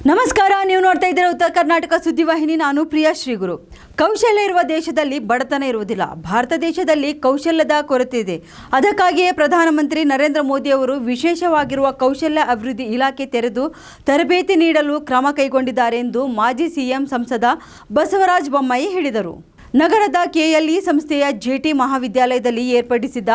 ನಮಸ್ಕಾರ, ನೀವು ನೋಡ್ತಾ ಇದ್ದೀರಾ ಉತ್ತರ ಕರ್ನಾಟಕ ಸುದ್ದಿವಾಹಿನಿ. ನಾನು ಪ್ರಿಯಾ ಶ್ರೀಗುರು. ಕೌಶಲ್ಯ ಇರುವ ದೇಶದಲ್ಲಿ ಬಡತನ ಇರುವುದಿಲ್ಲ. ಭಾರತ ದೇಶದಲ್ಲಿ ಕೌಶಲ್ಯದ ಕೊರತೆ ಇದೆ. ಅದಕ್ಕಾಗಿಯೇ ಪ್ರಧಾನಮಂತ್ರಿ ನರೇಂದ್ರ ಮೋದಿ ಅವರು ವಿಶೇಷವಾಗಿರುವ ಕೌಶಲ್ಯ ಅಭಿವೃದ್ಧಿ ಇಲಾಖೆ ತೆರೆದು ತರಬೇತಿ ನೀಡಲು ಕ್ರಮ ಕೈಗೊಂಡಿದ್ದಾರೆ ಎಂದು ಮಾಜಿ ಸಿಎಂ ಸಂಸದ ಬಸವರಾಜ ಬೊಮ್ಮಾಯಿ ಹೇಳಿದರು. ನಗರದ ಕೆಎಲ್ಇ ಸಂಸ್ಥೆಯ ಜೆಟಿ ಮಹಾವಿದ್ಯಾಲಯದಲ್ಲಿ ಏರ್ಪಡಿಸಿದ್ದ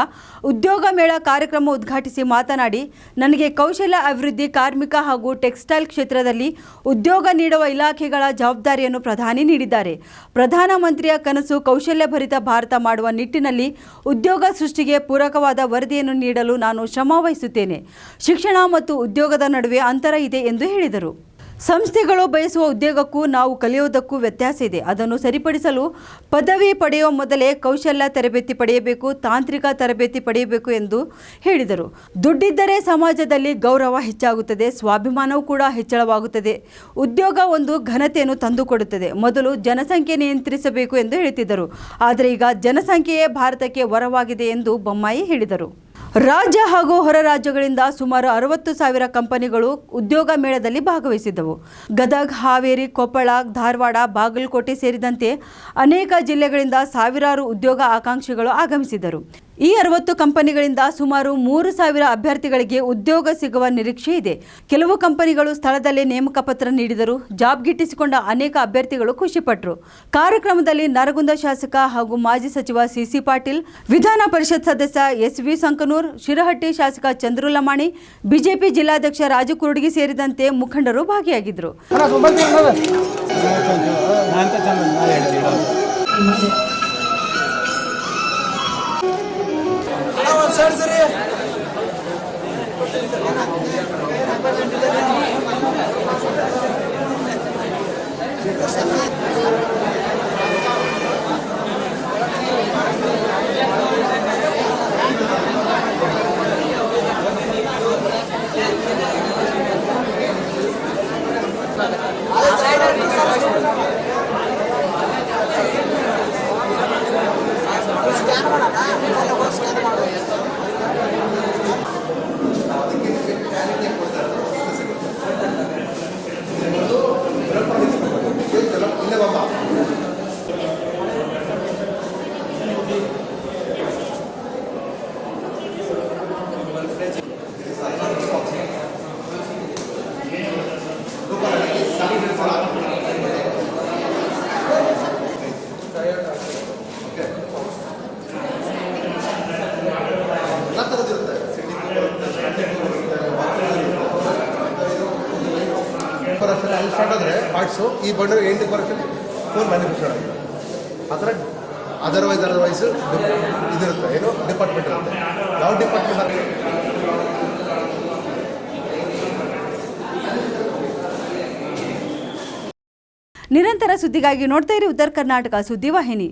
ಉದ್ಯೋಗ ಮೇಳ ಕಾರ್ಯಕ್ರಮ ಉದ್ಘಾಟಿಸಿ ಮಾತನಾಡಿ, ನನಗೆ ಕೌಶಲ್ಯ ಅಭಿವೃದ್ಧಿ, ಕಾರ್ಮಿಕ ಹಾಗೂ ಟೆಕ್ಸ್ಟೈಲ್ ಕ್ಷೇತ್ರದಲ್ಲಿ ಉದ್ಯೋಗ ನೀಡುವ ಇಲಾಖೆಗಳ ಜವಾಬ್ದಾರಿಯನ್ನು ಪ್ರಧಾನಿ ನೀಡಿದ್ದಾರೆ. ಪ್ರಧಾನಮಂತ್ರಿಯ ಕನಸು ಕೌಶಲ್ಯಭರಿತ ಭಾರತ ಮಾಡುವ ನಿಟ್ಟಿನಲ್ಲಿ ಉದ್ಯೋಗ ಸೃಷ್ಟಿಗೆ ಪೂರಕವಾದ ವರದಿಯನ್ನು ನೀಡಲು ನಾನು ಶ್ರಮ ವಹಿಸುತ್ತೇನೆ. ಶಿಕ್ಷಣ ಮತ್ತು ಉದ್ಯೋಗದ ನಡುವೆ ಅಂತರ ಇದೆ ಎಂದು ಹೇಳಿದರು. ಸಂಸ್ಥೆಗಳು ಬಯಸುವ ಉದ್ಯೋಗಕ್ಕೂ ನಾವು ಕಲಿಯುವುದಕ್ಕೂ ವ್ಯತ್ಯಾಸ ಇದೆ. ಅದನ್ನು ಸರಿಪಡಿಸಲು ಪದವಿ ಪಡೆಯುವ ಮೊದಲೇ ಕೌಶಲ್ಯ ತರಬೇತಿ ಪಡೆಯಬೇಕು, ತಾಂತ್ರಿಕ ತರಬೇತಿ ಪಡೆಯಬೇಕು ಎಂದು ಹೇಳಿದರು. ದುಡ್ಡಿದ್ದರೆ ಸಮಾಜದಲ್ಲಿ ಗೌರವ ಹೆಚ್ಚಾಗುತ್ತದೆ, ಸ್ವಾಭಿಮಾನವೂ ಕೂಡ ಹೆಚ್ಚಳವಾಗುತ್ತದೆ. ಉದ್ಯೋಗ ಒಂದು ಘನತೆಯನ್ನು ತಂದುಕೊಡುತ್ತದೆ. ಮೊದಲು ಜನಸಂಖ್ಯೆ ನಿಯಂತ್ರಿಸಬೇಕು ಎಂದು ಹೇಳುತ್ತಿದ್ದರು. ಆದರೆ ಈಗ ಜನಸಂಖ್ಯೆಯೇ ಭಾರತಕ್ಕೆ ವರವಾಗಿದೆ ಎಂದು ಬೊಮ್ಮಾಯಿ ಹೇಳಿದರು. ರಾಜ್ಯ ಹಾಗೂ ಹೊರ ರಾಜ್ಯಗಳಿಂದ ಸುಮಾರು 60,000 ಕಂಪನಿಗಳು ಉದ್ಯೋಗ ಮೇಳದಲ್ಲಿ ಭಾಗವಹಿಸಿದ್ದವು. ಗದಗ, ಹಾವೇರಿ, ಕೊಪ್ಪಳ, ಧಾರವಾಡ, ಬಾಗಲಕೋಟೆ ಸೇರಿದಂತೆ ಅನೇಕ ಜಿಲ್ಲೆಗಳಿಂದ ಸಾವಿರಾರು ಉದ್ಯೋಗ ಆಕಾಂಕ್ಷಿಗಳು ಆಗಮಿಸಿದರು. ಈ 60 ಕಂಪನಿಗಳಿಂದ ಸುಮಾರು 3,000 ಅಭ್ಯರ್ಥಿಗಳಿಗೆ ಉದ್ಯೋಗ ಸಿಗುವ ನಿರೀಕ್ಷೆ ಇದೆ. ಕೆಲವು ಕಂಪನಿಗಳು ಸ್ಥಳದಲ್ಲೇ ನೇಮಕ ಪತ್ರ ನೀಡಿದರು. ಜಾಬ್ ಗಿಟ್ಟಿಸಿಕೊಂಡ ಅನೇಕ ಅಭ್ಯರ್ಥಿಗಳು ಖುಷಿಪಟ್ಟರು. ಕಾರ್ಯಕ್ರಮದಲ್ಲಿ ನರಗುಂದ ಶಾಸಕ ಹಾಗೂ ಮಾಜಿ ಸಚಿವ ಸಿಸಿ ಪಾಟೀಲ್, ವಿಧಾನ ಪರಿಷತ್ ಸದಸ್ಯ ಎಸ್.ವಿ. ಸಂಕನೂರ್, ಶಿರಹಟ್ಟಿ ಶಾಸಕ ಚಂದ್ರು ಲಮಾಣಿ, ಬಿಜೆಪಿ ಜಿಲ್ಲಾಧ್ಯಕ್ಷ ರಾಜು ಕುರುಡಗಿ ಸೇರಿದಂತೆ ಮುಖಂಡರು ಭಾಗಿಯಾಗಿದ್ದರು. ಸರಿ ಅಲ್ಲಿ ಸ್ಟಾರ್ಟ್ ಆದರೆ ಆರ್ಟ್ಸು ಈ ಬಂಡ 8% ಫೋನ್ ಮ್ಯಾನುಫ್ಯಾಕ್ಚರ್ ಆಗಿದೆ. ಆ ಥರ ಅದರ್ವೈಸ್ ಇದಿರುತ್ತೆ, ಏನು ಡಿಪಾರ್ಟ್ಮೆಂಟ್ ಇರುತ್ತೆ. ಯಾವ ಡಿಪಾರ್ಟ್ಮೆಂಟ್ ನಿರಂತರ ಸುದ್ದಿಗಾಗಿ ನೋಡ್ತಾ ಇರಿ ಉತ್ತರ ಕರ್ನಾಟಕ ಸುದ್ದಿವಾಹಿನಿ.